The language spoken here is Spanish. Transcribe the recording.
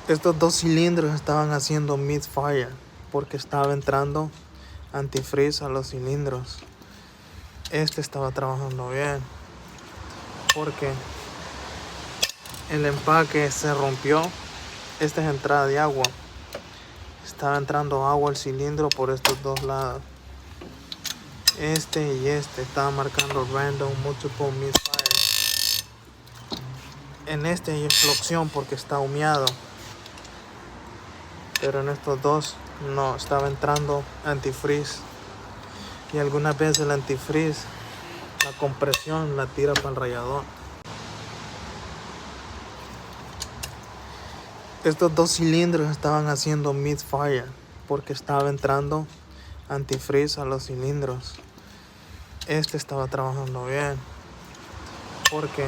Estos dos cilindros estaban haciendo misfire porque estaba entrando antifreeze a los cilindros. Este estaba trabajando bien porque el empaque se rompió. Esta es entrada de agua. Estaba entrando agua al cilindro por estos dos lados. Este y este estaban marcando random multiple misfire. En este hay explosión porque está humeado. Pero en estos dos no, estaba entrando antifreeze. Y algunas veces el antifreeze, la compresión la tira para el rallador. Estos dos cilindros estaban haciendo misfire porque estaba entrando antifreeze a los cilindros. Este estaba trabajando bien porque